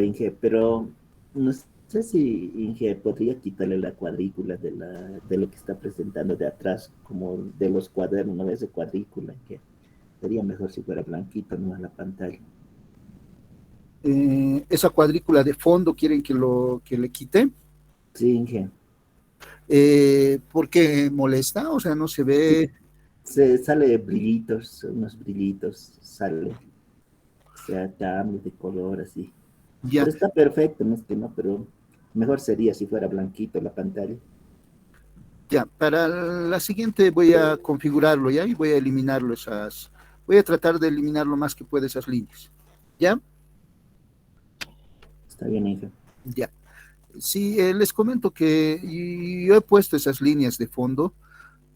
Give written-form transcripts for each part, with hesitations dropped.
Inge, pero no sé si Inge podría quitarle la cuadrícula de lo que está presentando de atrás, como de los cuadernos, ¿no? Esa cuadrícula, que sería mejor si fuera blanquito, no a la pantalla. Esa cuadrícula de fondo quieren que le quite, Sí, Inge. porque molesta, o sea, no se Sí, ve. se sale brillitos, unos brillitos, sale. O sea, cambios de color así. Ya, Pero está perfecto, no es que no, pero mejor sería si fuera blanquito la pantalla. ya, para la siguiente voy a configurarlo ya y voy a eliminarlo voy a tratar de eliminar lo más que pueda esas líneas. ¿Ya? Está bien, Inge. Ya. Sí, les comento que yo he puesto esas líneas de fondo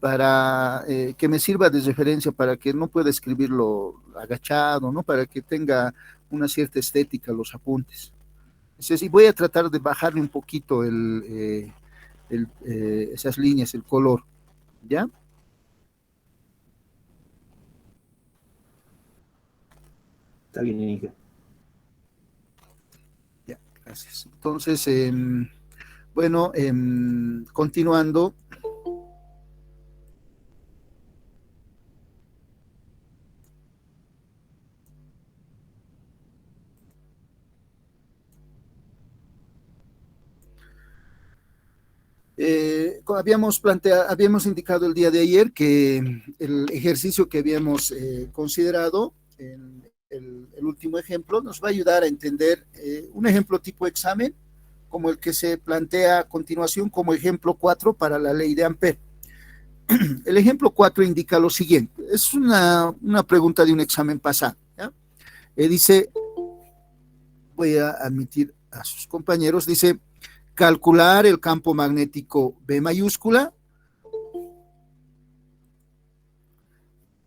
para que me sirva de referencia, para que no pueda escribirlo agachado, ¿no? Para que tenga una cierta estética los apuntes. Es decir, voy a tratar de bajarle un poquito esas líneas, el color, ¿ya? Está bien, Inge. Ya, gracias. Entonces, bueno, continuando, habíamos indicado el día de ayer que el ejercicio que habíamos considerado en el último ejemplo nos va a ayudar a entender un ejemplo tipo examen, como el que se plantea a continuación como ejemplo 4 para la ley de Ampere. El ejemplo 4 indica lo siguiente, es una pregunta de un examen pasado. ¿Ya? Dice, voy a admitir a sus compañeros, dice, calcular el campo magnético B mayúscula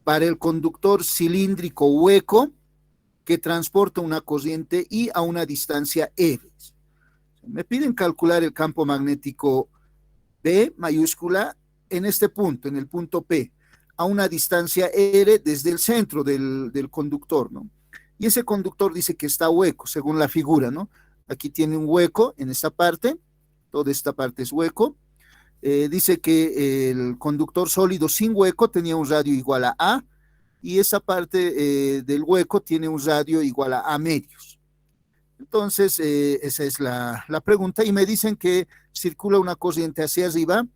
para el conductor cilíndrico hueco que transporta una corriente I a una distancia R. Me piden calcular el campo magnético B mayúscula en este punto, en el punto P, a una distancia R desde el centro del conductor, ¿no? Y ese conductor dice que está hueco, según la figura, ¿no? Aquí tiene un hueco en esta parte, toda esta parte es hueco. Dice que el conductor sólido sin hueco tenía un radio igual a y esa parte del hueco tiene un radio igual a medios. Entonces, esa es la pregunta y me dicen que circula una corriente hacia arriba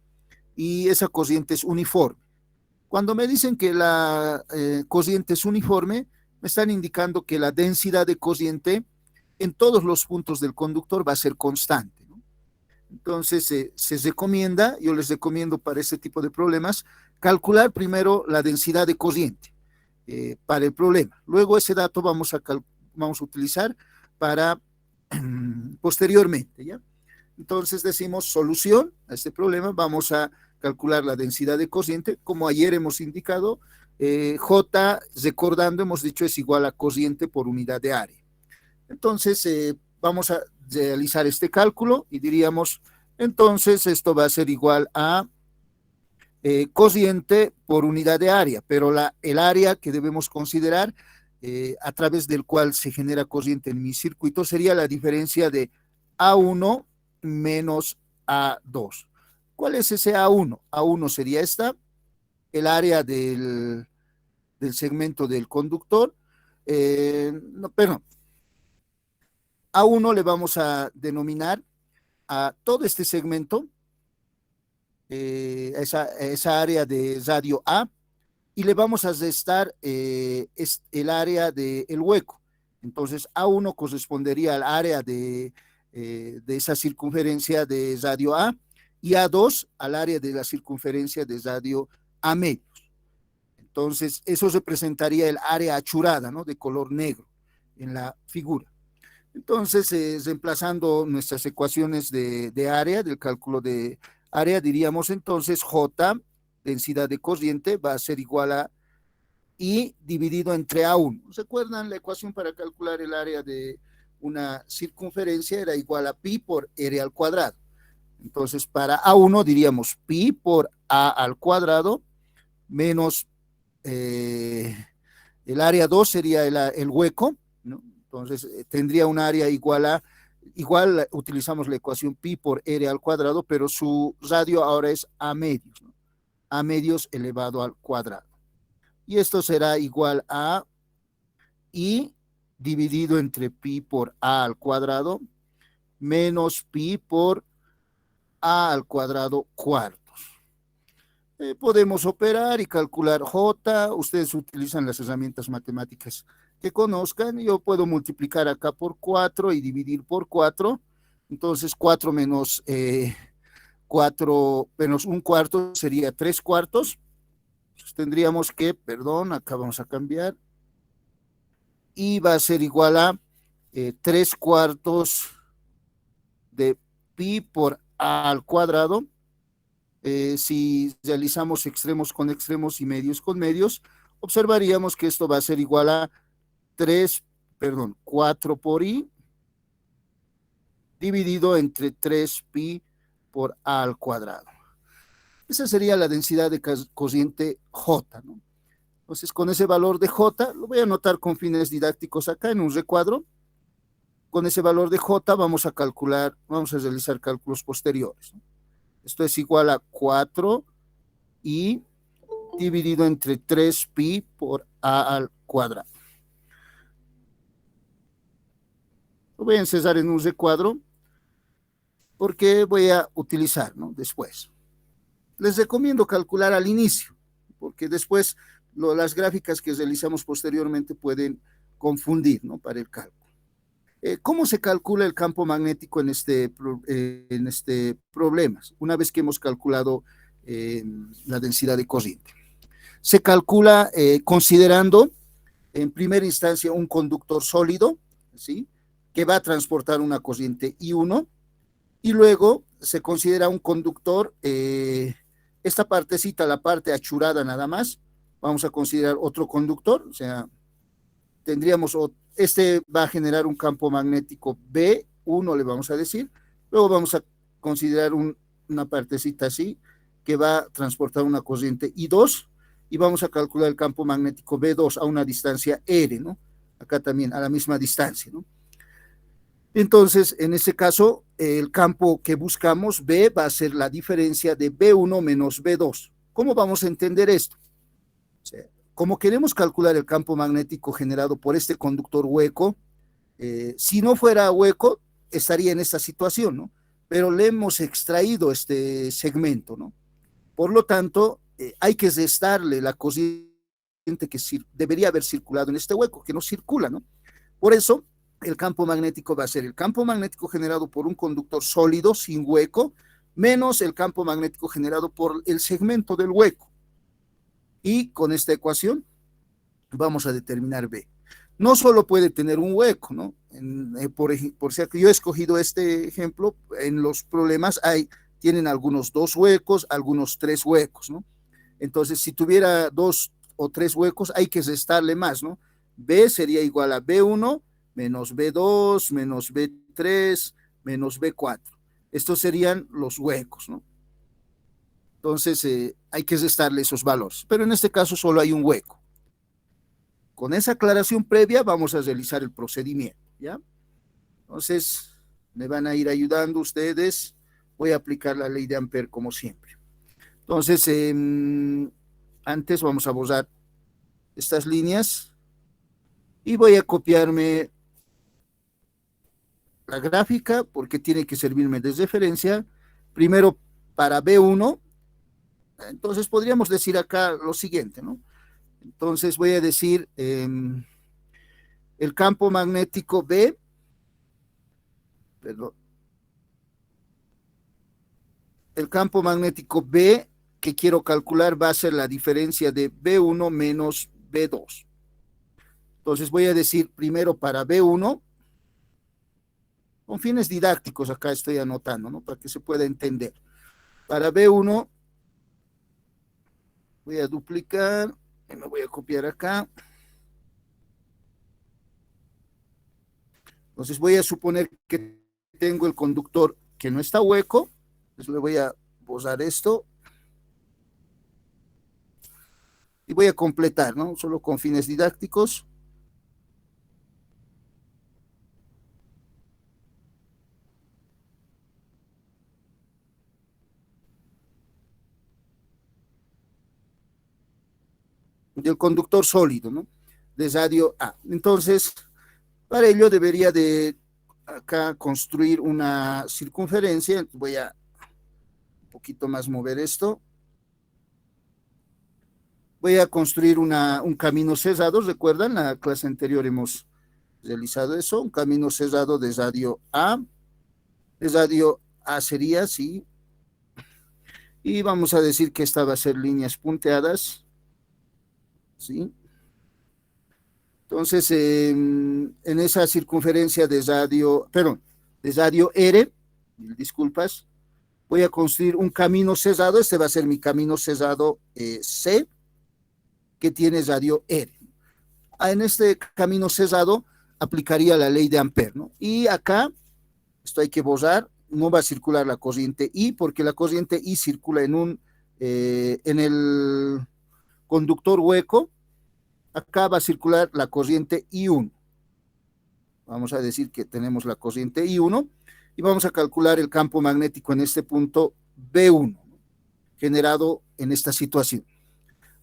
y esa corriente es uniforme. Cuando me dicen que la corriente es uniforme, me están indicando que la densidad de corriente en todos los puntos del conductor va a ser constante, ¿no? Entonces, se recomienda, yo les recomiendo para este tipo de problemas, calcular primero la densidad de corriente para el problema. Luego ese dato vamos a utilizar para posteriormente, ¿ya? Entonces decimos solución a este problema, vamos a calcular la densidad de corriente, como ayer hemos indicado, J, recordando, hemos dicho es igual a corriente por unidad de área. Entonces, vamos a realizar este cálculo y diríamos, entonces esto va a ser igual a corriente por unidad de área, pero el área que debemos considerar a través del cual se genera corriente en mi circuito sería la diferencia de A1 menos A2. ¿Cuál es ese A1? A1 sería el área del segmento del conductor. No, perdón, A1 le vamos a denominar a todo este segmento, esa área de radio A, y le vamos a restar el área del hueco. Entonces, A1 correspondería al área de esa circunferencia de radio A y A2 al área de la circunferencia de radio A medios. Entonces, eso representaría el área achurada, ¿no? De color negro en la figura. Entonces, reemplazando nuestras ecuaciones de área, del cálculo de área, diríamos entonces J, densidad de corriente, va a ser igual a I dividido entre A1. ¿Recuerdan la ecuación para calcular el área de una circunferencia? Era igual a pi por r al cuadrado. Entonces, para A1 diríamos pi por a al cuadrado menos el área 2 sería el hueco, ¿no? Entonces, tendría un área igual utilizamos la ecuación pi por r al cuadrado, pero su radio ahora es a medios, ¿no? A medios elevado al cuadrado. Y esto será igual a I dividido entre pi por a al cuadrado menos pi por a al cuadrado cuartos. Podemos operar y calcular J. Ustedes utilizan las herramientas matemáticas que conozcan. Yo puedo multiplicar acá por 4 y dividir por 4. Entonces 4 menos 4 menos un cuarto sería 3 cuartos. Entonces tendríamos que, perdón, acá vamos a cambiar. Y va a ser igual a 3 cuartos de pi por a al cuadrado. Si realizamos extremos con extremos y medios con medios, observaríamos que esto va a ser igual a 4 por i dividido entre 3 pi por a al cuadrado. Esa sería la densidad de cociente J, ¿no? Entonces, con ese valor de J, lo voy a anotar con fines didácticos acá en un recuadro. Con ese valor de J vamos a realizar cálculos posteriores, ¿no? Esto es igual a 4 i dividido entre 3 pi por a al cuadrado. Lo voy a encerrar en un recuadro porque voy a utilizar, ¿no? Después. Les recomiendo calcular al inicio, porque después las gráficas que realizamos posteriormente pueden confundir, ¿no? Para el cálculo. ¿Cómo se calcula el campo magnético en este problema? Una vez que hemos calculado la densidad de corriente. Se calcula considerando en primera instancia un conductor sólido, ¿sí? Que va a transportar una corriente I1, y luego se considera un conductor, esta partecita, la parte achurada nada más, vamos a considerar otro conductor, o sea, tendríamos, este va a generar un campo magnético B1, le vamos a decir, luego vamos a considerar una partecita así, que va a transportar una corriente I2, y vamos a calcular el campo magnético B2 a una distancia R, ¿no? Acá también a la misma distancia, ¿no? Entonces, en ese caso, el campo que buscamos, B, va a ser la diferencia de B1 menos B2. ¿Cómo vamos a entender esto? O sea, como queremos calcular el campo magnético generado por este conductor hueco, si no fuera hueco, estaría en esta situación, ¿no? Pero le hemos extraído este segmento, ¿no? Por lo tanto, hay que restarle la corriente que debería haber circulado en este hueco, que no circula, ¿no? Por eso, el campo magnético va a ser el campo magnético generado por un conductor sólido, sin hueco, menos el campo magnético generado por el segmento del hueco. Y con esta ecuación vamos a determinar B. No solo puede tener un hueco, ¿no? Por si yo he escogido este ejemplo, en los problemas tienen algunos 2 huecos, algunos 3 huecos, ¿no? Entonces, si tuviera 2 o 3 huecos, hay que restarle más, ¿no? B sería igual a B1 menos B2 menos B3 menos B4. Estos serían los huecos, ¿no? Entonces, hay que restarle esos valores. Pero en este caso solo hay un hueco. Con esa aclaración previa vamos a realizar el procedimiento, ¿ya? Entonces, me van a ir ayudando ustedes. Voy a aplicar la ley de Ampère como siempre. Entonces, antes vamos a borrar estas líneas y voy a copiarme la gráfica porque tiene que servirme de referencia. Primero para B1, entonces podríamos decir acá lo siguiente, ¿no? Entonces voy a decir el campo magnético B, perdón, el campo magnético B que quiero calcular va a ser la diferencia de B1 menos B2. Entonces voy a decir primero para B1, con fines didácticos acá estoy anotando, ¿no? Para que se pueda entender. Para B1 voy a duplicar y me voy a copiar acá. Entonces voy a suponer que tengo el conductor que no está hueco. Entonces le voy a borrar esto. Y voy a completar, ¿no? Solo con fines didácticos. del conductor sólido, ¿no? De radio A. Entonces, para ello debería de acá construir una circunferencia. Voy a un poquito más mover esto. Voy a construir un camino cerrado. ¿Recuerdan? En la clase anterior hemos realizado eso. Un camino cerrado de radio A. De radio A sería así. Y vamos a decir que esta va a ser líneas punteadas. ¿Sí? Entonces, en esa circunferencia de radio R, disculpas, voy a construir un camino cerrado. Este va a ser mi camino cerrado C, que tiene radio R. En este camino cerrado aplicaría la ley de Ampère, ¿no? Y acá, esto hay que borrar, no va a circular la corriente I, porque la corriente I circula en el conductor hueco. Acá va a circular la corriente I1. Vamos a decir que tenemos la corriente I1 y vamos a calcular el campo magnético en este punto B1, generado en esta situación.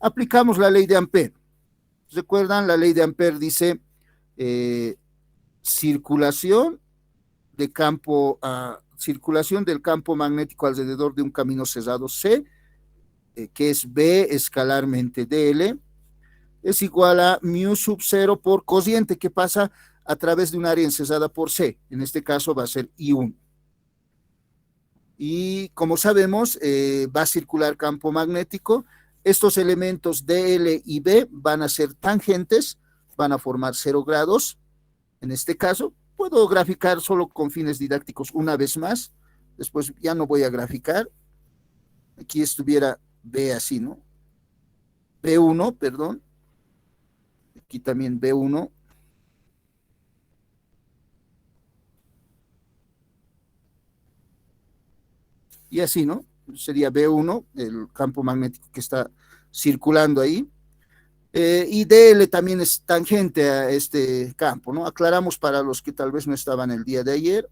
Aplicamos la ley de Ampère. ¿Recuerdan? La ley de Ampère dice circulación del campo magnético alrededor de un camino cerrado C, que es B escalarmente dl, es igual a mu sub 0 por corriente que pasa a través de un área encesada por C. En este caso va a ser I1. Y como sabemos, va a circular campo magnético. Estos elementos DL y B van a ser tangentes, van a formar 0 grados. En este caso, puedo graficar solo con fines didácticos una vez más. Después ya no voy a graficar. Aquí estuviera B así, ¿no? B1, perdón. Aquí también B1. Y así, ¿no? Sería B1, el campo magnético que está circulando ahí. Y DL también es tangente a este campo, ¿no? Aclaramos para los que tal vez no estaban el día de ayer.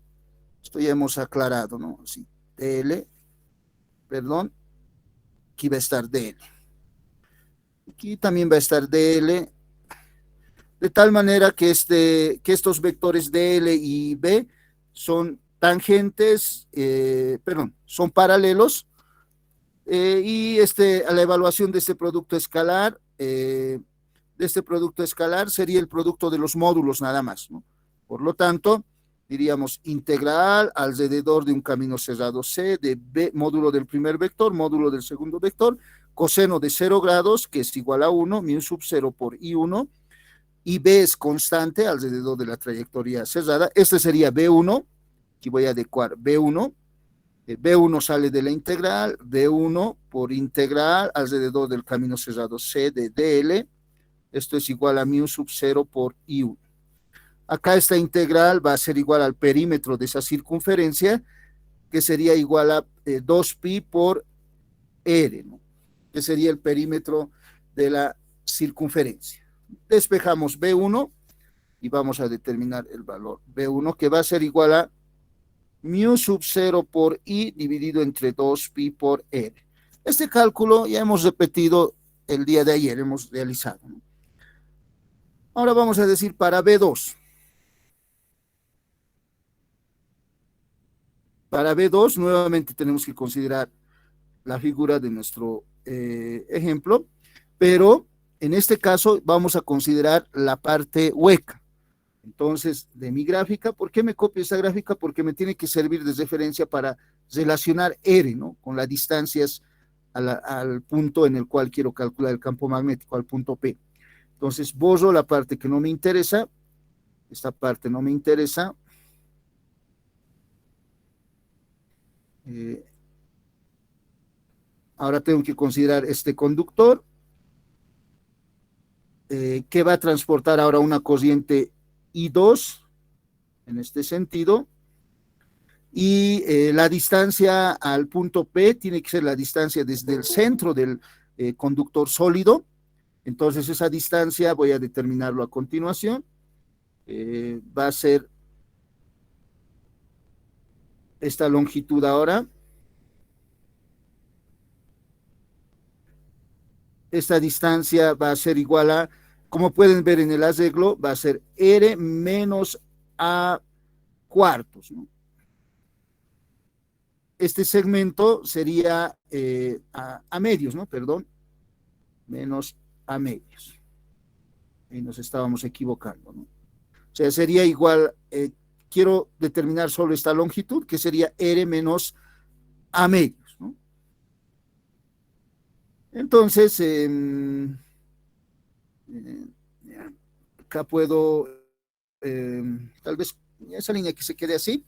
Esto ya hemos aclarado, ¿no? Así, DL, perdón. Aquí va a estar DL. Aquí también va a estar DL. De tal manera que estos vectores DL y B son tangentes, son paralelos, y a la evaluación de este producto escalar, sería el producto de los módulos nada más, ¿no? Por lo tanto, diríamos integral alrededor de un camino cerrado C de B, módulo del primer vector, módulo del segundo vector, coseno de 0 grados, que es igual a 1, mu sub 0 por I1, y B es constante alrededor de la trayectoria cerrada. Este sería B1, aquí voy a adecuar B1. B1 sale de la integral, B1 por integral alrededor del camino cerrado C de DL. Esto es igual a mu sub 0 por I1. Acá esta integral va a ser igual al perímetro de esa circunferencia, que sería igual a 2pi por R, ¿no? Que sería el perímetro de la circunferencia. Despejamos B1 y vamos a determinar el valor B1, que va a ser igual a mu sub 0 por I dividido entre 2pi por R. Este cálculo ya hemos repetido el día de ayer, hemos realizado, ¿no? Ahora vamos a decir para B2. Para B2 nuevamente tenemos que considerar la figura de nuestro ejemplo, pero en este caso vamos a considerar la parte hueca. Entonces, de mi gráfica, ¿por qué me copio esta gráfica? Porque me tiene que servir de referencia para relacionar R, ¿no? Con las distancias al punto en el cual quiero calcular el campo magnético, al punto P. Entonces, borro la parte que no me interesa. Esta parte no me interesa. Ahora tengo que considerar este conductor, que va a transportar ahora una corriente I2 en este sentido, y la distancia al punto P tiene que ser la distancia desde el centro del conductor sólido. Entonces esa distancia voy a determinarlo a continuación. Va a ser esta longitud ahora. esta distancia va a ser igual a, como pueden ver en el arreglo, va a ser R menos A cuartos, ¿no? Este segmento sería a medios, ¿no? Perdón, menos a medios. Ahí nos estábamos equivocando, ¿no? O sea, sería igual, quiero determinar solo esta longitud, que sería R menos A medios, ¿no? Entonces, acá puedo, tal vez esa línea que se quede así.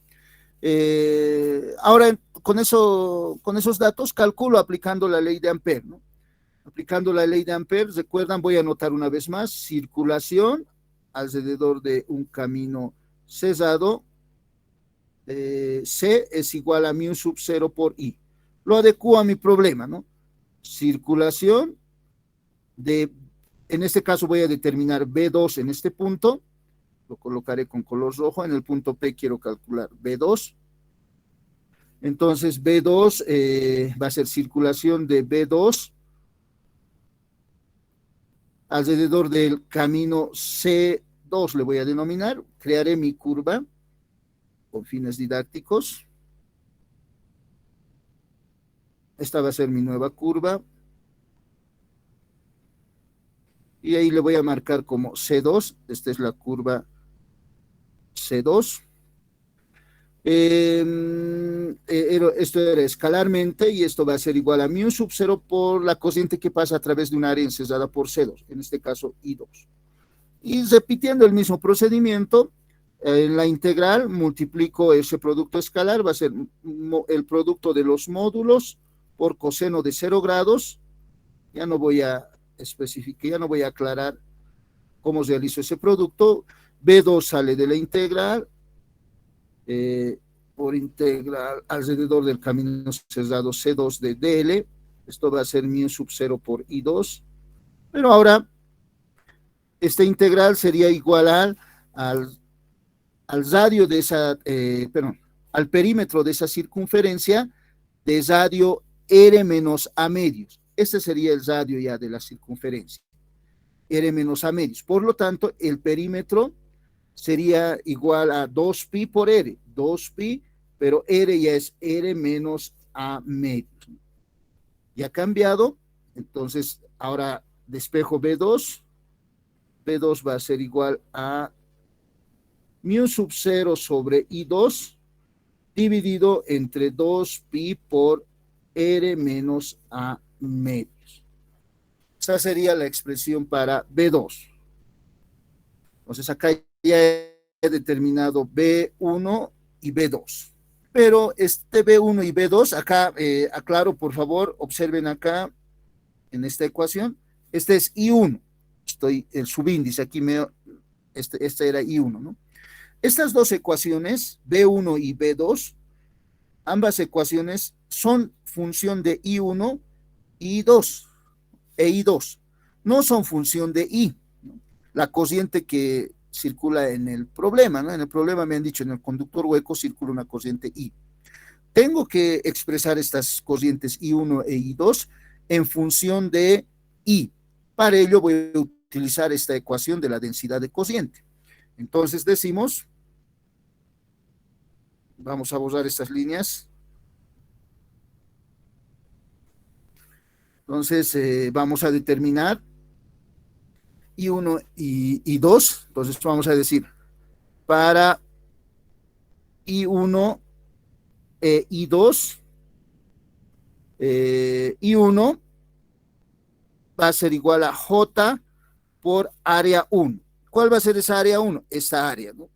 Ahora, con esos datos, calculo aplicando la ley de Ampère, ¿no? Aplicando la ley de Ampère, recuerdan, voy a anotar una vez más, circulación alrededor de un camino cesado, C es igual a mu sub 0 por I. Lo adecuo a mi problema, ¿no? Circulación en este caso voy a determinar B2 en este punto, lo colocaré con color rojo, en el punto P quiero calcular B2. Entonces B2 va a ser circulación de B2 alrededor del camino C2, le voy a denominar, crearé mi curva con fines didácticos. Esta va a ser mi nueva curva. Y ahí le voy a marcar como C2, esta es la curva C2. Esto era escalarmente y esto va a ser igual a mu sub 0 por la cociente que pasa a través de un área encesada por C2, en este caso I2. Y repitiendo el mismo procedimiento, en la integral multiplico ese producto escalar, va a ser el producto de los módulos por coseno de 0 grados. Ya no voy a especificar, ya no voy a aclarar cómo realizo ese producto. B2 sale de la integral, por integral alrededor del camino cerrado C2 de DL, esto va a ser mu sub 0 por I2, pero ahora esta integral sería igual al radio de esa, perdón, al perímetro de esa circunferencia de radio R menos A medios. Este sería el radio ya de la circunferencia, R menos A medios. Por lo tanto, el perímetro sería igual a 2pi por R, 2pi, pero R ya es R menos A medios. Ya ha cambiado, entonces ahora despejo B2, B2 va a ser igual a mu sub 0 sobre I2 dividido entre 2pi por R menos A medios. Esa sería la expresión para B2. Entonces acá ya he determinado B1 y B2. Pero este B1 y B2, acá aclaro, por favor, observen acá en esta ecuación, este es I1, el subíndice, aquí este era I1, ¿no? Estas dos ecuaciones, B1 y B2, ambas ecuaciones son función de I1 y I2, no son función de I, ¿no? La cociente que circula en el problema, ¿no? En el problema me han dicho, en el conductor hueco circula una cociente I. Tengo que expresar estas cocientes I1 e I2 en función de I. Para ello voy a utilizar esta ecuación de la densidad de cociente. Entonces decimos, vamos a borrar estas líneas. Entonces vamos a determinar I1 y I2. Entonces vamos a decir, para I1 e I2, I1 va a ser igual a J por área 1. ¿Cuál va a ser esa área 1? Esta área, ¿no?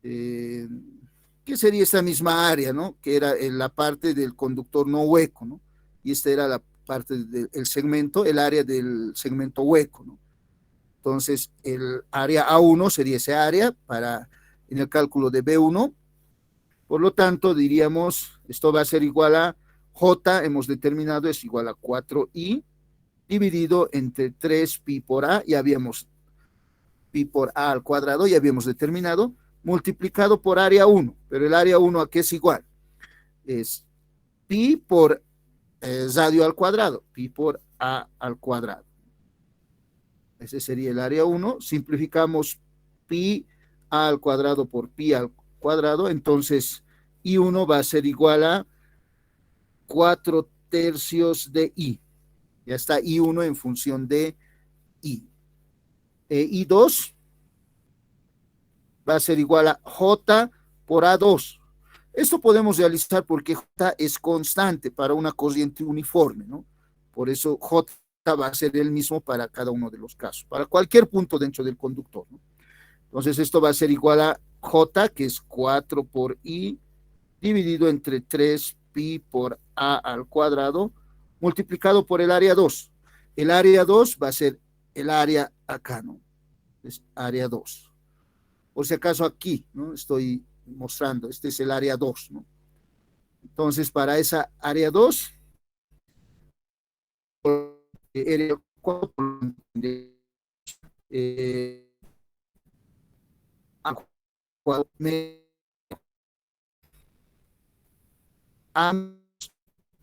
¿Qué sería esta misma área, ¿no? Que era la parte del conductor no hueco, ¿no? Y esta era la parte del segmento, el área del segmento hueco, ¿no? Entonces, el área A1 sería esa área en el cálculo de B1. Por lo tanto, diríamos, esto va a ser igual a J, hemos determinado, es igual a 4i dividido entre 3pi por A, ya habíamos pi por A al cuadrado, ya habíamos determinado, multiplicado por área 1, pero el área 1 ¿a qué es igual? Es pi por radio al cuadrado, pi por a al cuadrado. Ese sería el área 1. Simplificamos pi a al cuadrado por pi al cuadrado, entonces I1 va a ser igual a 4 tercios de I. Ya está I1 en función de I. I2 va a ser igual a J por A2. Esto podemos realizar porque J es constante para una corriente uniforme, ¿no? Por eso J va a ser el mismo para cada uno de los casos, para cualquier punto dentro del conductor, ¿no? Entonces esto va a ser igual a J, que es 4 por I, dividido entre 3 pi por A al cuadrado, multiplicado por el área 2. El área 2 va a ser el área acá, ¿no? Es área 2. Por si acaso aquí, ¿no? Estoy mostrando, este es el área 2, ¿no? Entonces, para esa área 2,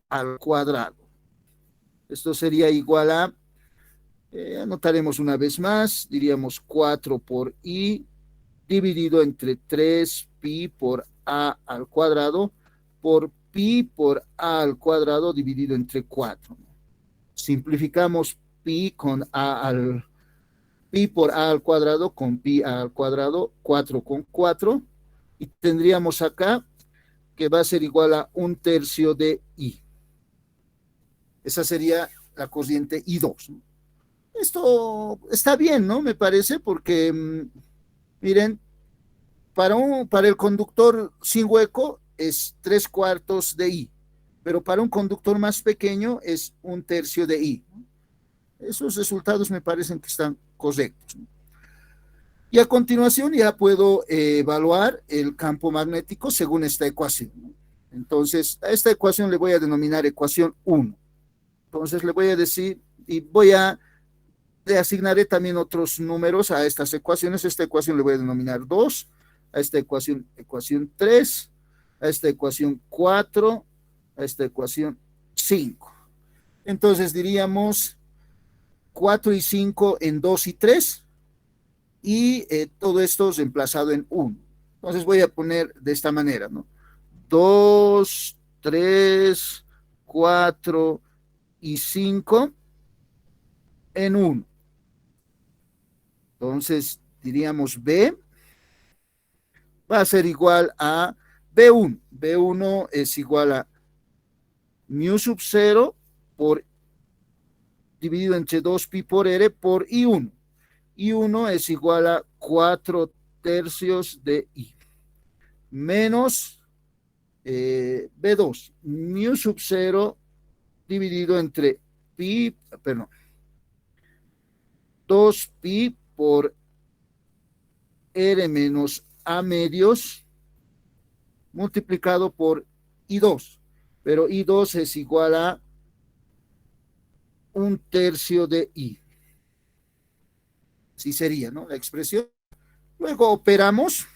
al cuadrado. Esto sería igual a, anotaremos una vez más, diríamos 4 por I dividido entre 3 pi por A al cuadrado por pi por A al cuadrado dividido entre 4. Simplificamos pi con A al pi por A al cuadrado con pi A al cuadrado, 4 con 4, y tendríamos acá que va a ser igual a 1/3 de I. Esa sería la corriente I2. Esto está bien, ¿no? Me parece, porque, miren, para el conductor sin hueco es 3/4 de I, pero para un conductor más pequeño es 1/3 de I. Esos resultados me parecen que están correctos. Y a continuación ya puedo evaluar el campo magnético según esta ecuación. Entonces, a esta ecuación le voy a denominar ecuación 1. Entonces le voy a decir, y le asignaré también otros números a estas ecuaciones. Esta ecuación le voy a denominar 2, a esta ecuación 3, a esta ecuación 4, a esta ecuación 5. Entonces diríamos 4 y 5 en 2 y 3, y todo esto reemplazado en 1. Entonces voy a poner de esta manera, ¿no? 2, 3, 4 y 5 en 1. Entonces diríamos B va a ser igual a B1. B1 es igual a mu sub 0 por dividido entre 2 pi por R por I1. I1 es igual a 4 tercios de I. Menos B2, mu sub 0 dividido entre pi, perdón, 2 pi por R menos A medios multiplicado por I2. Pero I2 es igual a 1/3 de I. Así sería, ¿no? La expresión. Luego operamos.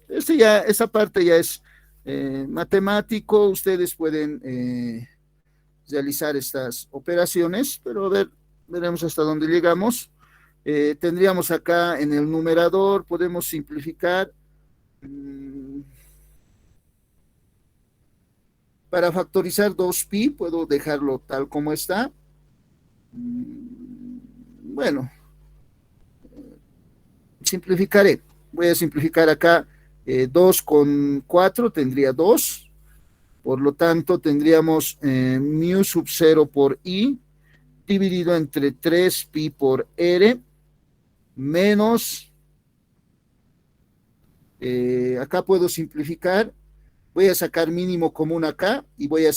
Esa parte ya es matemático. Ustedes pueden realizar estas operaciones, pero a ver, veremos hasta dónde llegamos. Tendríamos acá en el numerador, podemos simplificar. Para factorizar 2pi, puedo dejarlo tal como está. Bueno, simplificaré. Voy a simplificar acá 2 con 4, tendría 2. Por lo tanto, tendríamos mu sub 0 por I dividido entre 3 pi por R menos, acá puedo simplificar, voy a sacar mínimo común acá y voy a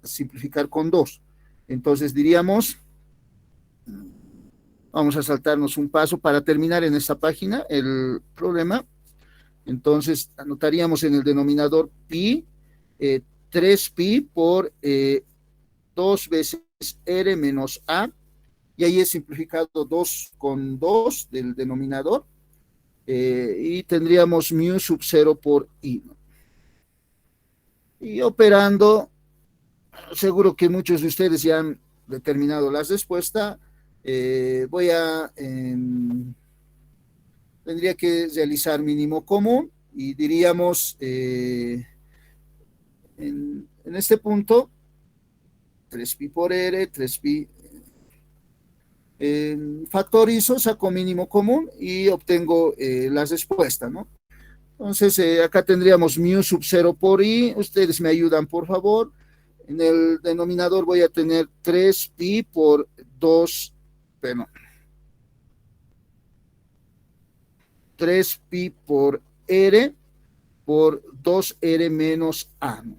simplificar con 2. Entonces diríamos, vamos a saltarnos un paso para terminar en esta página el problema. Entonces anotaríamos en el denominador pi, 3pi por 2 veces R menos A, y ahí he simplificado 2 con 2 del denominador, y tendríamos mu sub 0 por I. Y operando, Seguro que muchos de ustedes ya han determinado la respuesta. Tendría que realizar mínimo común y diríamos en este punto 3pi por r, 3pi. Factorizo, saco mínimo común y obtengo la respuesta, ¿no? Entonces, acá tendríamos mu sub 0 por i. Ustedes me ayudan, por favor. En el denominador voy a tener 3pi por 2, bueno, 3pi por r por 2r menos a, ¿no?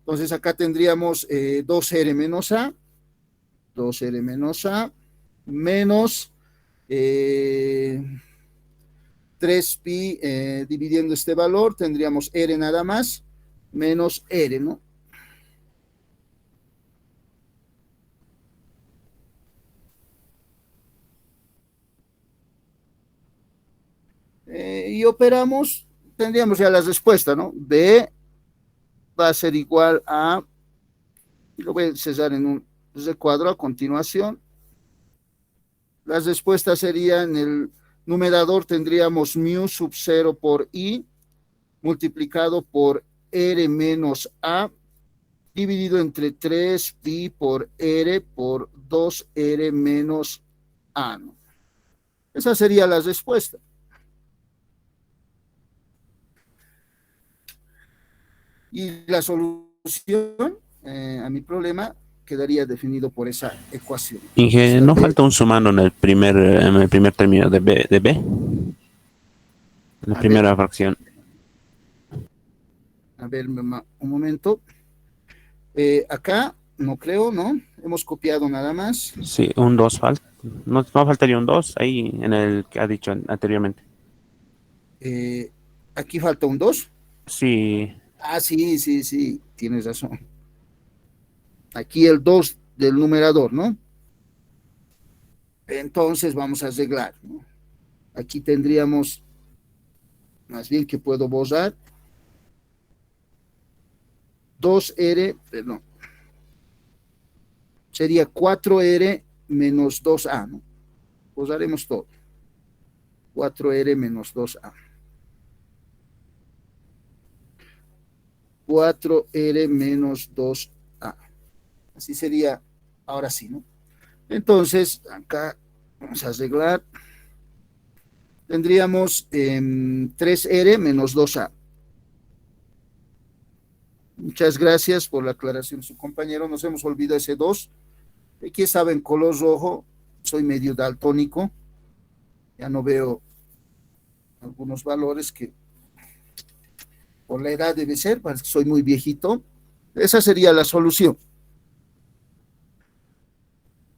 Entonces, acá tendríamos 2r menos a, 2r menos a, menos 3pi dividiendo este valor, tendríamos r nada más, menos r, ¿no? Y operamos, tendríamos ya la respuesta, ¿no? B va a ser igual a, lo voy a cesar en un recuadro a continuación. Las respuestas serían, en el numerador tendríamos mu sub 0 por i multiplicado por r menos a dividido entre 3pi por r por 2r menos a, ¿no? Esa sería la respuesta. Y la solución a mi problema quedaría definido por esa ecuación. Inge, ¿no falta un sumando en el primer término de B? En la primera fracción. A ver, un momento. Acá no creo, ¿no? Hemos copiado nada más. Sí, un 2 falta. No faltaría un 2 ahí en el que ha dicho anteriormente. Aquí falta un 2. Sí, Ah, sí, sí, sí, tienes razón. Aquí el 2 del numerador, ¿no? Entonces vamos a arreglar, ¿no? Aquí tendríamos, más bien que puedo borrar, 2r, perdón, sería 4r menos 2a, ¿no? Borraremos todo. 4r menos 2a. 4r menos 2a. Así sería, ahora sí, ¿no? Entonces, acá vamos a arreglar. Tendríamos 3r menos 2a. Muchas gracias por la aclaración, su compañero. Nos hemos olvidado ese 2. Aquí estaba en color rojo. Soy medio daltónico. Ya no veo algunos valores que por la edad debe ser, parece que soy muy viejito. Esa sería la solución.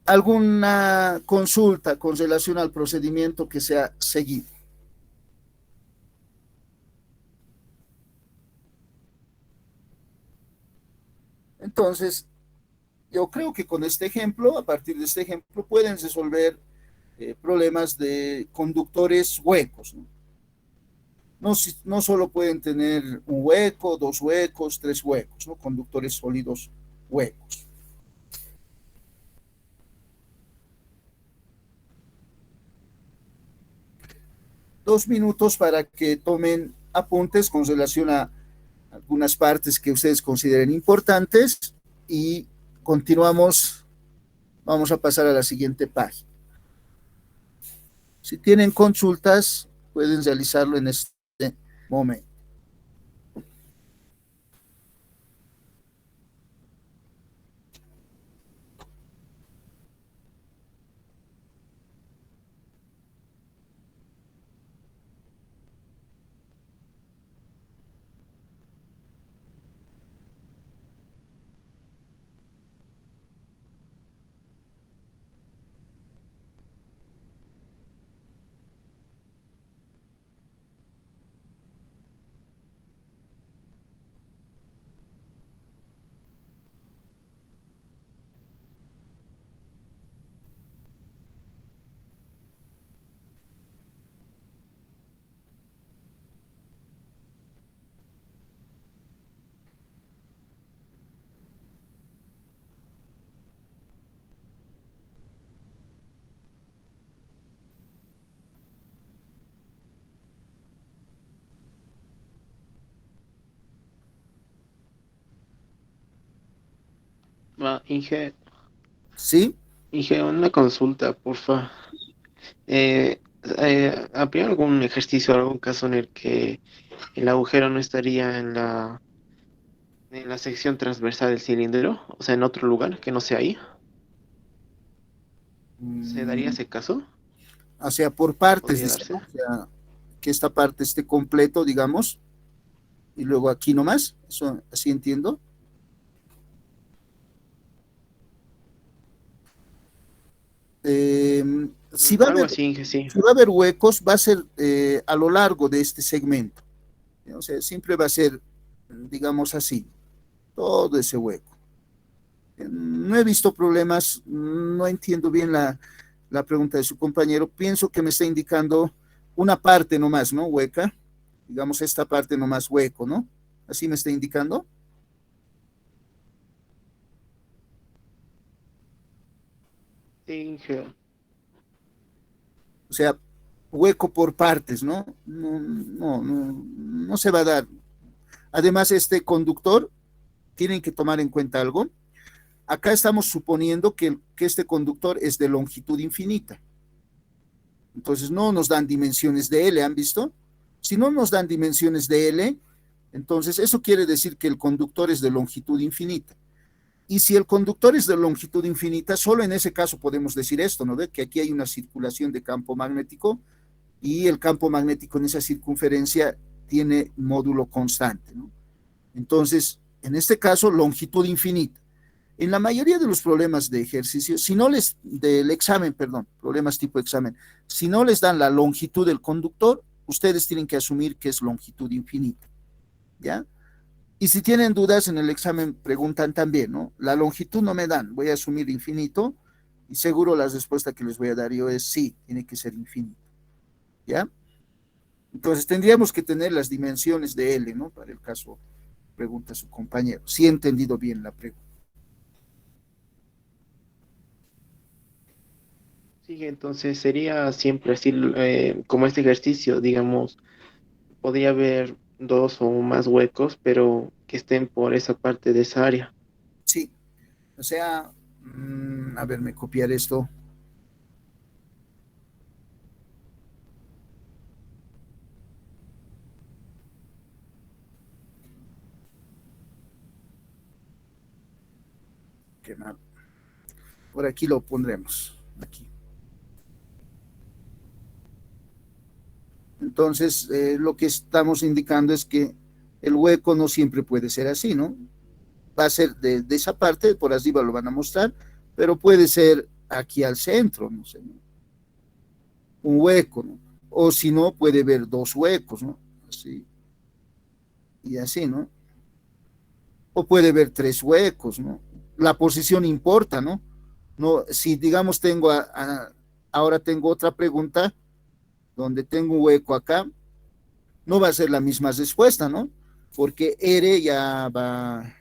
¿Alguna consulta con relación al procedimiento que se ha seguido? Entonces, yo creo que con este ejemplo, a partir de este ejemplo, pueden resolver problemas de conductores huecos, ¿no? No solo pueden tener un hueco, 2 huecos, 3 huecos, ¿no? Conductores sólidos huecos. Dos minutos para que tomen apuntes con relación a algunas partes que ustedes consideren importantes y continuamos. Vamos a pasar a la siguiente página. Si tienen consultas, pueden realizarlo en este momento. Inge, ¿Sí? Inge, una consulta, porfa. ¿Habría algún ejercicio, algún caso en el que el agujero no estaría en la sección transversal del cilindro? O sea, en otro lugar que no sea ahí. ¿Se daría Mm, ese caso? o sea, por partes, ¿Podría dice, ¿no? darse? O sea, que esta parte esté completo, digamos, y luego aquí nomás, eso así entiendo. Eh, si va a Algo haber, así, Inge, sí. si va a haber huecos, va a ser a lo largo de este segmento. O sea, siempre va a ser, digamos así, todo ese hueco. No he visto problemas, no entiendo bien la pregunta de su compañero. Pienso que me está indicando una parte nomás, ¿no? Hueca. Digamos, esta parte nomás hueco, ¿no? Así me está indicando. Sí, Inge. O sea, hueco por partes, ¿no? No se va a dar. Además, este conductor, tienen que tomar en cuenta algo. Acá estamos suponiendo que este conductor es de longitud infinita. Entonces no nos dan dimensiones de L, ¿han visto? Si no nos dan dimensiones de L, entonces eso quiere decir que el conductor es de longitud infinita. Y si el conductor es de longitud infinita, solo en ese caso podemos decir esto, ¿no ve? Que aquí hay una circulación de campo magnético y el campo magnético en esa circunferencia tiene módulo constante, ¿no? Entonces, en este caso, longitud infinita. En la mayoría de los problemas de ejercicio, si no les, del examen, perdón, problemas tipo examen, si no les dan la longitud del conductor, ustedes tienen que asumir que es longitud infinita, ¿ya? Y si tienen dudas en el examen, preguntan también, ¿no? La longitud no me dan, voy a asumir infinito y seguro la respuesta que les voy a dar yo es sí, tiene que ser infinito, ¿ya? Entonces tendríamos que tener las dimensiones de L, ¿no? Para el caso, pregunta su compañero. Si he entendido bien la pregunta. Sí, entonces sería siempre así como este ejercicio, digamos, podría haber dos o más huecos, pero que estén por esa parte de esa área. Sí, o sea, a ver, me copiar esto. Qué mal. Por aquí lo pondremos. Aquí. Entonces, lo que estamos indicando es que el hueco no siempre puede ser así, ¿no? Va a ser de esa parte, por arriba lo van a mostrar, pero puede ser aquí al centro, no sé, ¿no? Un hueco, ¿no? O si no, puede haber dos huecos, ¿no? Así, y así, ¿no? O puede haber tres huecos, ¿no? La posición importa, ¿no? No, si digamos ahora tengo otra pregunta donde tengo un hueco acá, no va a ser la misma respuesta, ¿no? Porque R ya va,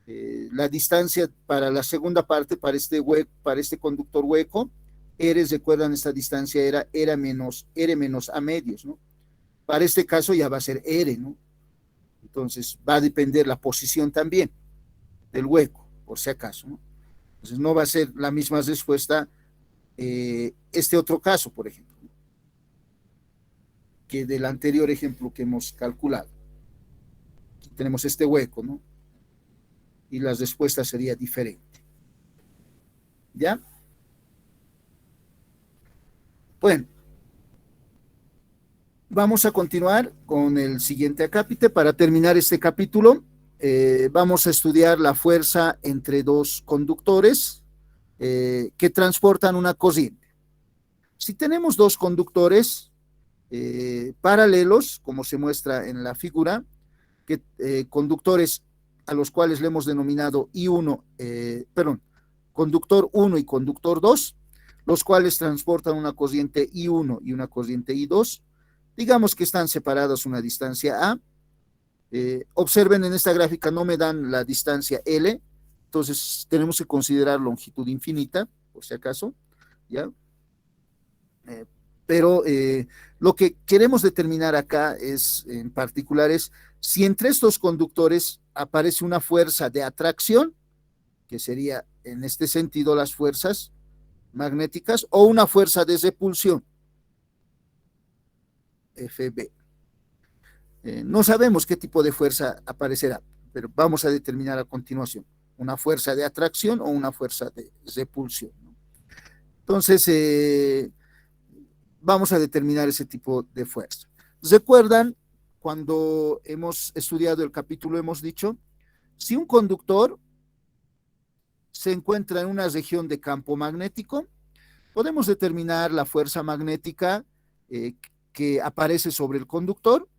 la distancia para la segunda parte, para este conductor hueco, R, recuerdan, esta distancia era menos R menos A medios, ¿no? Para este caso ya va a ser R, ¿no? Entonces va a depender la posición también del hueco, por si acaso, ¿no? Entonces no va a ser la misma respuesta este otro caso, por ejemplo, que del anterior ejemplo que hemos calculado. Aquí tenemos este hueco, ¿no? Y la respuesta sería diferente. ¿Ya? Bueno, vamos a continuar con el siguiente acápite. Para terminar este capítulo, vamos a estudiar la fuerza entre dos conductores que transportan una corriente. Si tenemos dos conductores paralelos, como se muestra en la figura, conductores a los cuales le hemos denominado I1, perdón, conductor 1 y conductor 2, los cuales transportan una corriente I1 y una corriente I2, digamos que están separados una distancia A. Observen en esta gráfica, no me dan la distancia L, entonces tenemos que considerar longitud infinita, por si acaso, ¿ya? Eh, pero lo que queremos determinar acá es, en particular, es si entre estos conductores aparece una fuerza de atracción que sería en este sentido las fuerzas magnéticas, o una fuerza de repulsión, FB. No sabemos qué tipo de fuerza aparecerá, pero vamos a determinar a continuación, una fuerza de atracción o una fuerza de repulsión, ¿no? Entonces, vamos a determinar ese tipo de fuerza. ¿Recuerdan cuando hemos estudiado el capítulo, hemos dicho, si un conductor se encuentra en una región de campo magnético, podemos determinar la fuerza magnética que aparece sobre el conductor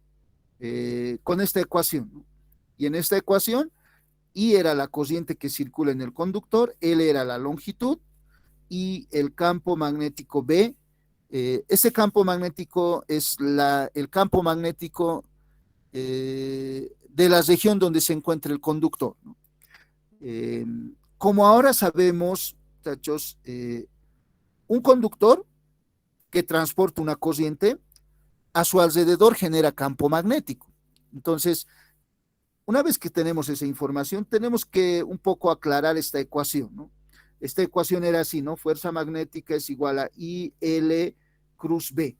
con esta ecuación, ¿no? Y en esta ecuación, I era la corriente que circula en el conductor, L era la longitud, y el campo magnético B, ese campo magnético es el campo magnético de la región donde se encuentra el conductor, ¿no? Como ahora sabemos, muchachos, un conductor que transporta una corriente a su alrededor genera campo magnético. Entonces, una vez que tenemos esa información, tenemos que un poco aclarar esta ecuación, ¿no? Esta ecuación era así, ¿no? Fuerza magnética es igual a IL cruz B.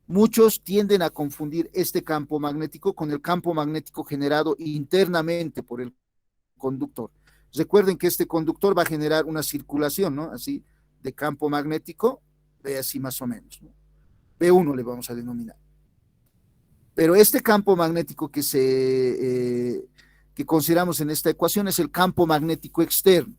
Muchos tienden a confundir este campo magnético con el campo magnético generado internamente por el conductor. Recuerden que este conductor va a generar una circulación, ¿no? Así, de campo magnético, ve así más o menos, ¿no? B1 le vamos a denominar. Pero este campo magnético que consideramos en esta ecuación es el campo magnético externo.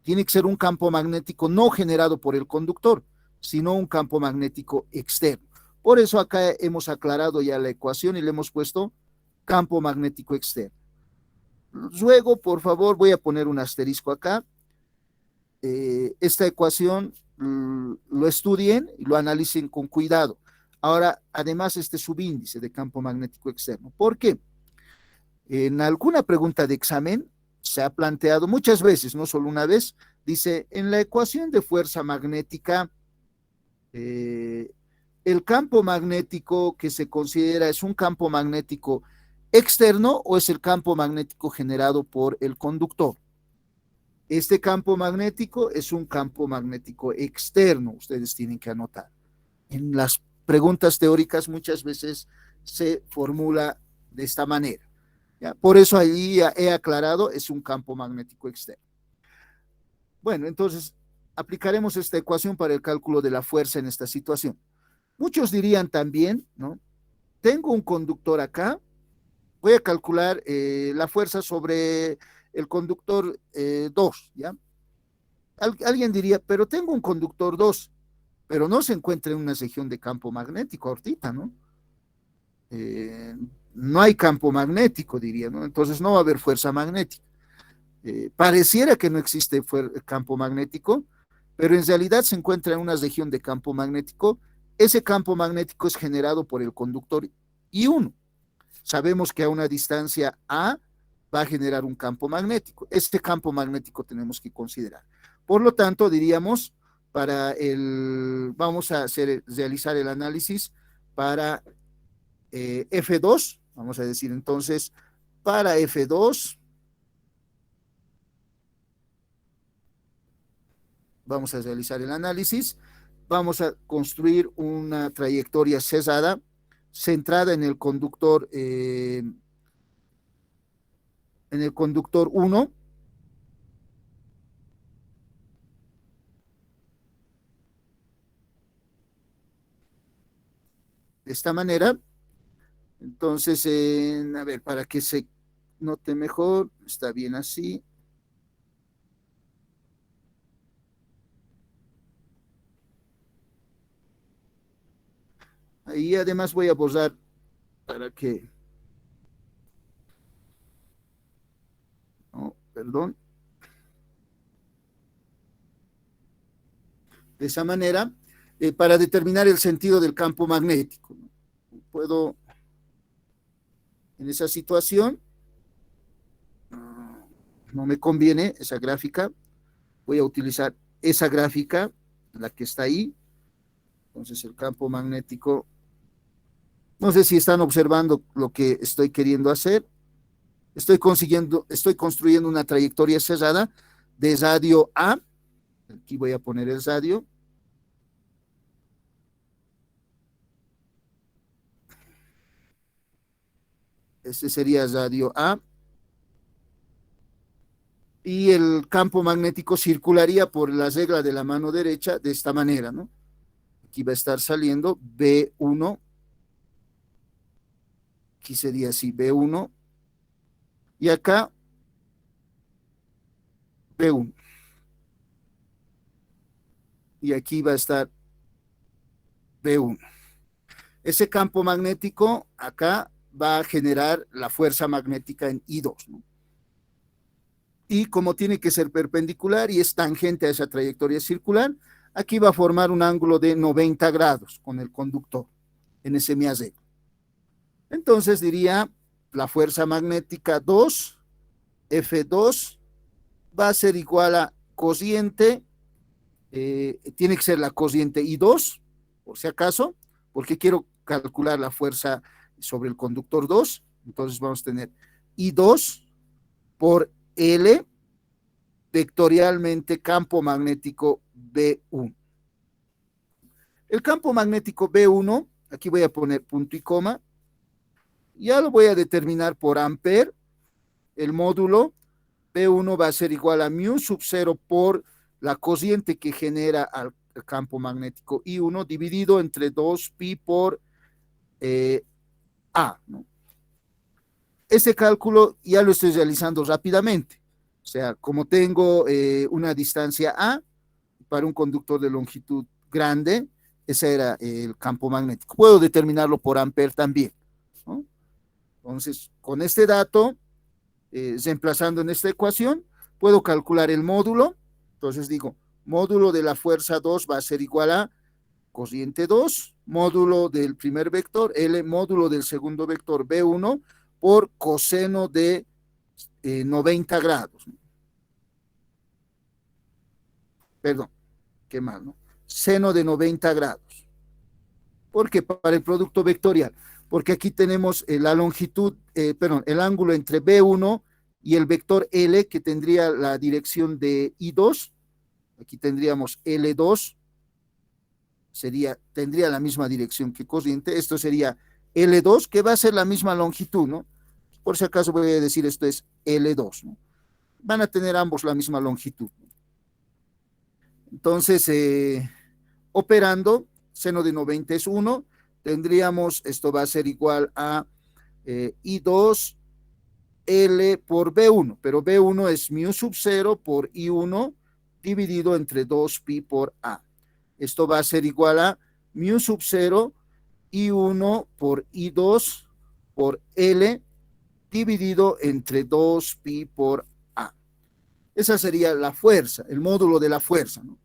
Tiene que ser un campo magnético no generado por el conductor, sino un campo magnético externo. Por eso acá hemos aclarado ya la ecuación y le hemos puesto campo magnético externo. Luego, por favor, voy a poner un asterisco acá. Esta ecuación lo estudien y lo analicen con cuidado. Ahora, además, este subíndice de campo magnético externo. ¿Por qué? En alguna pregunta de examen se ha planteado muchas veces, no solo una vez, dice, en la ecuación de fuerza magnética, el campo magnético que se considera es un campo magnético externo o es el campo magnético generado por el conductor. Este campo magnético es un campo magnético externo, ustedes tienen que anotar. En las preguntas teóricas muchas veces se formula de esta manera, ¿ya? Por eso ahí he aclarado, es un campo magnético externo. Bueno, entonces aplicaremos esta ecuación para el cálculo de la fuerza en esta situación. Muchos dirían también, ¿no? Tengo un conductor acá, voy a calcular la fuerza sobre el conductor 2, ¿ya? Alguien diría, pero tengo un conductor 2, pero no se encuentra en una región de campo magnético ahorita, ¿no? No hay campo magnético, diría, ¿no? Entonces no va a haber fuerza magnética. Pareciera que no existe campo magnético, pero en realidad se encuentra en una región de campo magnético. Ese campo magnético es generado por el conductor I1. Sabemos que a una distancia A va a generar un campo magnético. Este campo magnético tenemos que considerar. Por lo tanto, diríamos, vamos a realizar el análisis para F2, vamos a decir entonces, para F2, vamos a realizar el análisis, vamos a construir una trayectoria cesada, centrada en el conductor 1, de esta manera. Entonces, a ver, para que se note mejor, está bien así. Ahí además voy a borrar para que... No, perdón. De esa manera, para determinar el sentido del campo magnético. Puedo, en esa situación, no me conviene esa gráfica, voy a utilizar esa gráfica, la que está ahí. Entonces el campo magnético, no sé si están observando lo que estoy queriendo hacer. estoy construyendo una trayectoria cerrada de radio A. Aquí voy a poner el radio. Este sería radio A. Y el campo magnético circularía por la regla de la mano derecha de esta manera, ¿no? Aquí va a estar saliendo B1. Aquí sería así, B1. Y acá, B1. Y aquí va a estar B1. Ese campo magnético acá va a generar la fuerza magnética en I2, ¿no? Y como tiene que ser perpendicular y es tangente a esa trayectoria circular, aquí va a formar un ángulo de 90 grados con el conductor en ese miazero. Entonces diría la fuerza magnética 2, F2, va a ser igual a cociente, tiene que ser la cociente I2, por si acaso, porque quiero calcular la fuerza sobre el conductor 2, entonces vamos a tener I2 por L, vectorialmente campo magnético B1. El campo magnético B1, aquí voy a poner punto y coma, ya lo voy a determinar por ampere, el módulo B1 va a ser igual a mu sub 0 por la cociente que genera al campo magnético I1 dividido entre 2pi por A, ¿no? Este cálculo ya lo estoy realizando rápidamente. O sea, como tengo una distancia A para un conductor de longitud grande, ese era el campo magnético. Puedo determinarlo por ampere también, ¿no? Entonces, con este dato, reemplazando en esta ecuación, puedo calcular el módulo. Entonces digo, módulo de la fuerza 2 va a ser igual a cociente 2, módulo del primer vector, L, módulo del segundo vector B1, por coseno de 90 grados. Perdón, qué mal, ¿no? Seno de 90 grados. ¿Por qué? Para el producto vectorial. Porque aquí tenemos la longitud, el ángulo entre B1 y el vector L, que tendría la dirección de I2. Aquí tendríamos L2, tendría la misma dirección que cociente. Esto sería L2, que va a ser la misma longitud, ¿no? Por si acaso voy a decir esto es L2, ¿no? Van a tener ambos la misma longitud. Entonces, operando, seno de 90 es 1, tendríamos, esto va a ser igual a I2 L por B1, pero B1 es mu sub 0 por I1 dividido entre 2pi por A. Esto va a ser igual a mu sub 0 I1 por I2 por L dividido entre 2pi por A. Esa sería la fuerza, el módulo de la fuerza, ¿no?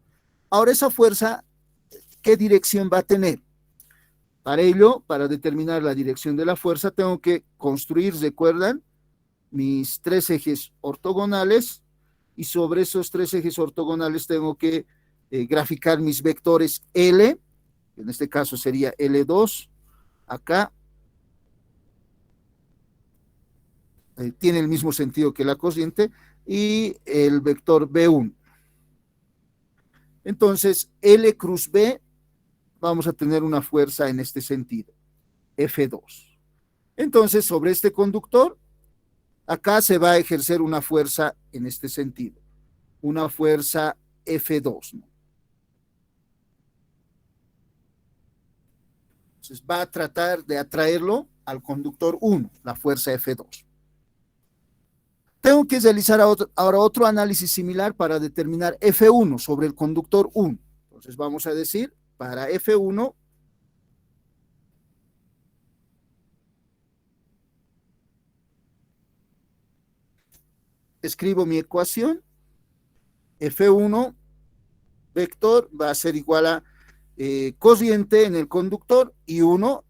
Ahora, esa fuerza, ¿qué dirección va a tener? Para ello, para determinar la dirección de la fuerza, tengo que construir, ¿recuerdan? Mis tres ejes ortogonales, y sobre esos tres ejes ortogonales tengo que graficar mis vectores L, en este caso sería L2, acá, tiene el mismo sentido que la cociente, y el vector B1. Entonces, L cruz B, vamos a tener una fuerza en este sentido, F2. Entonces, sobre este conductor, acá se va a ejercer una fuerza en este sentido, una fuerza F2, ¿no? Entonces, va a tratar de atraerlo al conductor 1, la fuerza F2. Tengo que realizar ahora otro análisis similar para determinar F1 sobre el conductor 1. Entonces vamos a decir, para F1, escribo mi ecuación, F1 vector va a ser igual a cociente en el conductor y 1,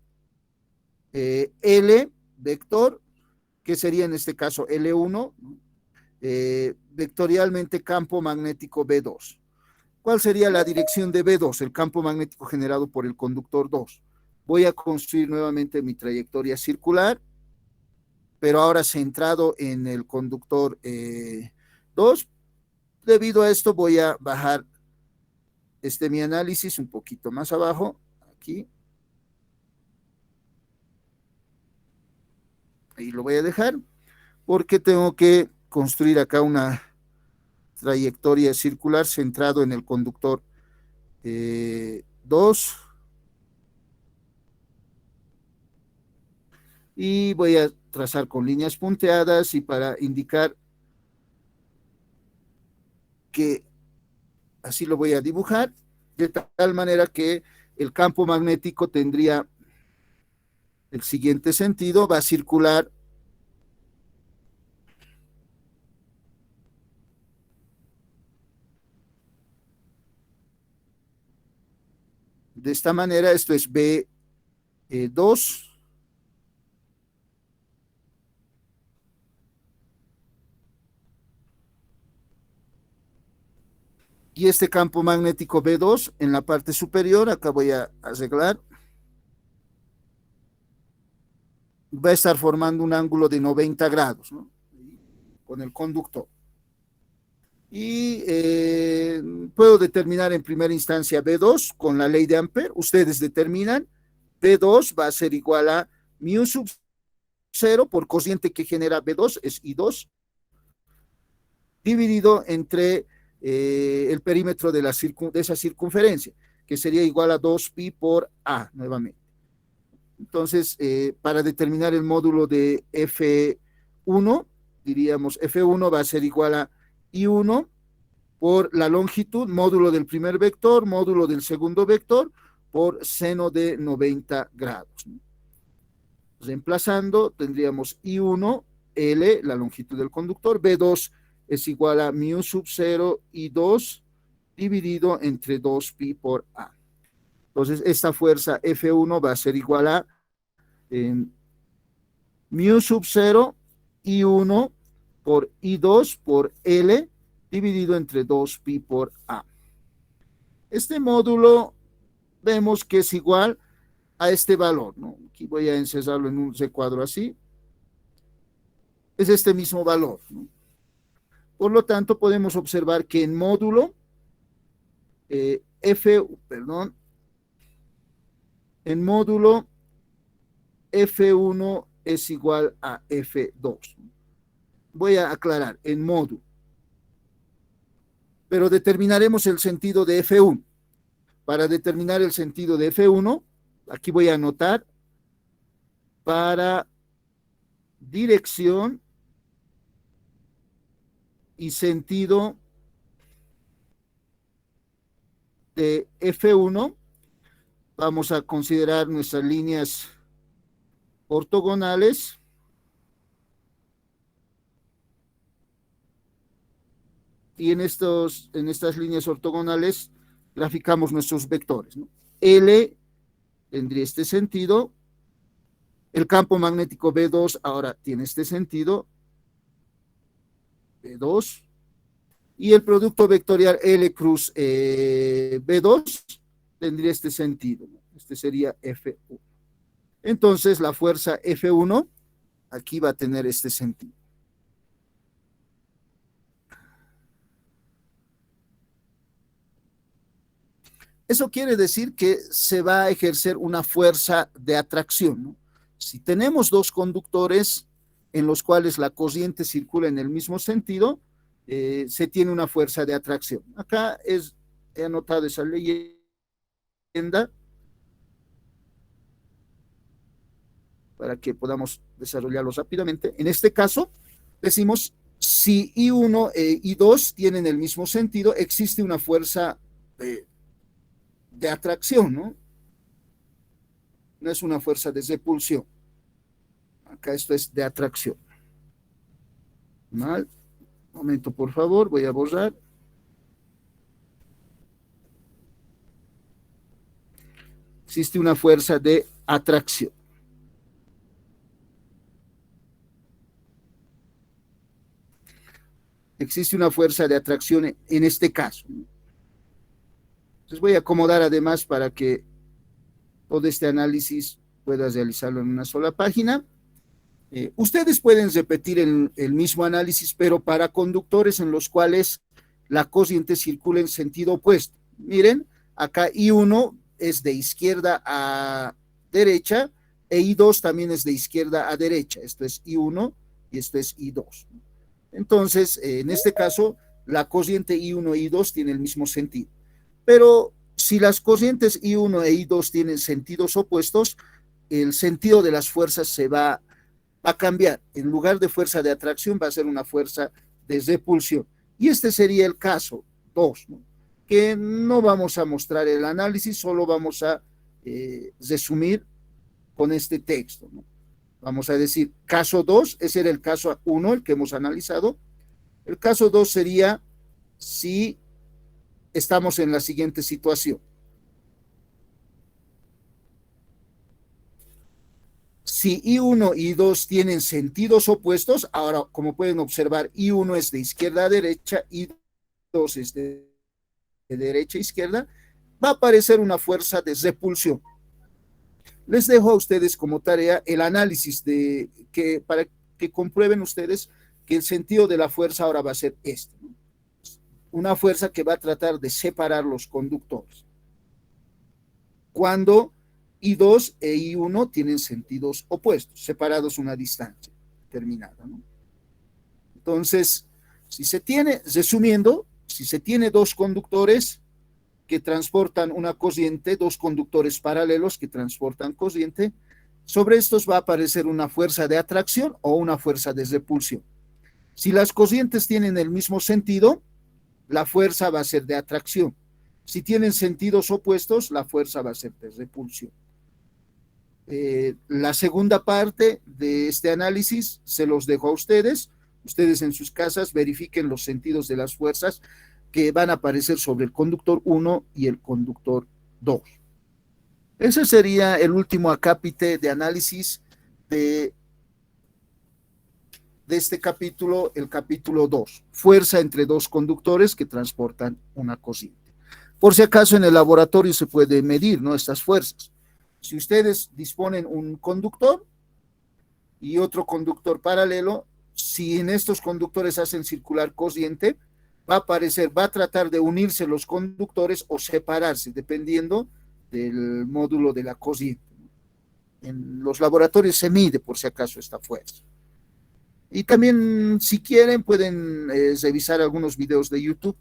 L vector, que sería en este caso L1, vectorialmente campo magnético B2. ¿Cuál sería la dirección de B2? El campo magnético generado por el conductor 2. Voy a construir nuevamente mi trayectoria circular. pero ahora centrado en el conductor 2. Debido a esto voy a bajar mi análisis un poquito más abajo, aquí. Ahí lo voy a dejar, porque tengo que construir acá una trayectoria circular centrado en el conductor 2. Y voy a trazar con líneas punteadas y para indicar que así lo voy a dibujar, de tal manera que el campo magnético tendría el siguiente sentido, va a circular de esta manera. Esto es B2. Y este campo magnético B2 en la parte superior, acá voy a arreglar, va a estar formando un ángulo de 90 grados, ¿no? Con el conductor. Y puedo determinar en primera instancia B2 con la ley de Ampere. Ustedes determinan, B2 va a ser igual a mu sub 0 por cociente que genera B2, es I2, dividido entre el perímetro de esa circunferencia, que sería igual a 2pi por A, nuevamente. Entonces, para determinar el módulo de F1, diríamos F1 va a ser igual a I1 por la longitud, módulo del primer vector, módulo del segundo vector, por seno de 90 grados. Reemplazando, tendríamos I1, L, la longitud del conductor, B2 es igual a mu sub 0 I2 dividido entre 2pi por A. Entonces, esta fuerza F1 va a ser igual a mu sub 0 I1 por I2 por L dividido entre 2pi por A. Este módulo vemos que es igual a este valor, ¿no? Aquí voy a encerrarlo en un recuadro así. Es este mismo valor, ¿no? Por lo tanto, podemos observar que en módulo en módulo F1 es igual a F2. Voy a aclarar, en módulo. Pero determinaremos el sentido de F1. Para determinar el sentido de F1, aquí voy a anotar para dirección y sentido de F1, vamos a considerar nuestras líneas ortogonales. Y en estas líneas ortogonales graficamos nuestros vectores, ¿no? L tendría este sentido, el campo magnético B2 ahora tiene este sentido, B2, y el producto vectorial L cruz B2 tendría este sentido, ¿no? Este sería F1. Entonces la fuerza F1 aquí va a tener este sentido. Eso quiere decir que se va a ejercer una fuerza de atracción, ¿no? Si tenemos dos conductores en los cuales la corriente circula en el mismo sentido, se tiene una fuerza de atracción. Acá he anotado esa leyenda para que podamos desarrollarlo rápidamente. En este caso, decimos, si I1 e I2 tienen el mismo sentido, existe una fuerza de atracción, ¿no? No es una fuerza de repulsión. Acá esto es de atracción. Mal. Un momento, por favor, voy a borrar. Existe una fuerza de atracción. Existe una fuerza de atracción en este caso. Entonces voy a acomodar además para que todo este análisis puedas realizarlo en una sola página. Ustedes pueden repetir el mismo análisis, pero para conductores en los cuales la corriente circula en sentido opuesto. Miren, acá I1 es de izquierda a derecha e I2 también es de izquierda a derecha. Esto es I1 y esto es I2. Entonces, en este caso, la corriente I1 e I2 tiene el mismo sentido. Pero si las corrientes I1 e I2 tienen sentidos opuestos, el sentido de las fuerzas se va a cambiar. En lugar de fuerza de atracción, va a ser una fuerza de repulsión. Y este sería el caso 2, ¿no? Que no vamos a mostrar el análisis, solo vamos a resumir con este texto, ¿no? Vamos a decir, caso 2, ese era el caso 1, el que hemos analizado. El caso 2 sería si estamos en la siguiente situación. Si I1 y I2 tienen sentidos opuestos, ahora, como pueden observar, I1 es de izquierda a derecha, I2 es de derecha a izquierda, va a aparecer una fuerza de repulsión. Les dejo a ustedes como tarea el análisis para que comprueben ustedes que el sentido de la fuerza ahora va a ser este, ¿no? Una fuerza que va a tratar de separar los conductores. Cuando I2 e I1 tienen sentidos opuestos, separados una distancia determinada, ¿no? Entonces, resumiendo, si se tiene dos conductores que transportan una corriente, dos conductores paralelos que transportan corriente, sobre estos va a aparecer una fuerza de atracción o una fuerza de repulsión. Si las corrientes tienen el mismo sentido, la fuerza va a ser de atracción. Si tienen sentidos opuestos, la fuerza va a ser de repulsión. La segunda parte de este análisis se los dejo a ustedes. Ustedes en sus casas verifiquen los sentidos de las fuerzas que van a aparecer sobre el conductor 1 y el conductor 2. Ese sería el último acápite de análisis de este capítulo, el capítulo 2, fuerza entre dos conductores que transportan una corriente. Por si acaso en el laboratorio se puede medir, ¿no?, estas fuerzas. Si ustedes disponen un conductor y otro conductor paralelo, si en estos conductores hacen circular corriente, va a tratar de unirse los conductores o separarse, dependiendo del módulo de la corriente. En los laboratorios se mide, por si acaso, esta fuerza. Y también, si quieren, pueden revisar algunos videos de YouTube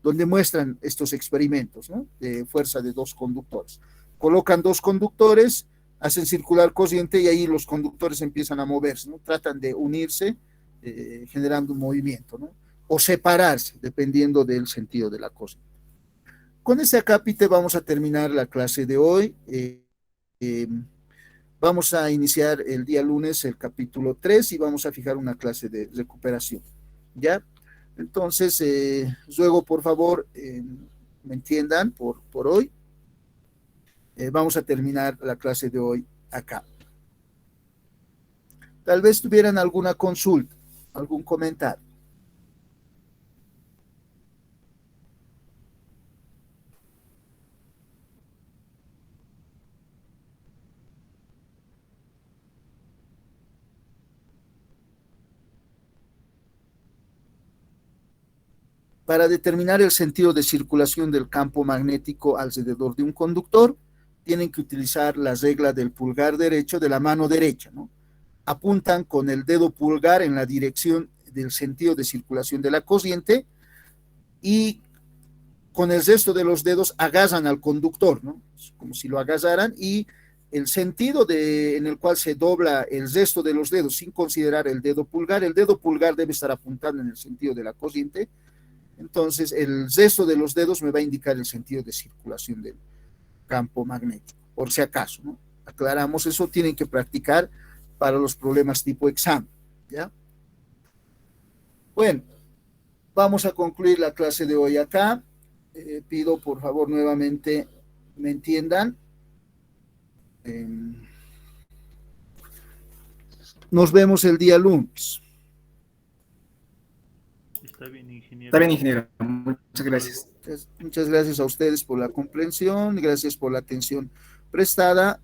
donde muestran estos experimentos, ¿no?, de fuerza de dos conductores. Colocan dos conductores, hacen circular corriente y ahí los conductores empiezan a moverse, ¿no? Tratan de unirse, generando un movimiento, ¿no?, o separarse, dependiendo del sentido de la corriente. Con este acápite vamos a terminar la clase de hoy. Vamos a iniciar el día lunes el capítulo 3 y vamos a fijar una clase de recuperación, ¿ya? Entonces, ruego por favor, me entiendan por hoy. Vamos a terminar la clase de hoy acá. Tal vez tuvieran alguna consulta, algún comentario. Para determinar el sentido de circulación del campo magnético alrededor de un conductor, tienen que utilizar la regla del pulgar derecho de la mano derecha, ¿no? Apuntan con el dedo pulgar en la dirección del sentido de circulación de la corriente y con el resto de los dedos agarran al conductor, ¿no? Como si lo agarraran, y el sentido en el cual se dobla el resto de los dedos sin considerar el dedo pulgar debe estar apuntando en el sentido de la corriente. Entonces, el resto de los dedos me va a indicar el sentido de circulación del campo magnético, por si acaso, ¿no? Aclaramos, eso tienen que practicar para los problemas tipo examen, ¿ya? Bueno, vamos a concluir la clase de hoy acá. Pido, por favor, nuevamente me entiendan. Nos vemos el día lunes. Está bien, ingeniero. Está bien, ingeniero. Muchas gracias. Muchas gracias a ustedes por la comprensión, gracias por la atención prestada.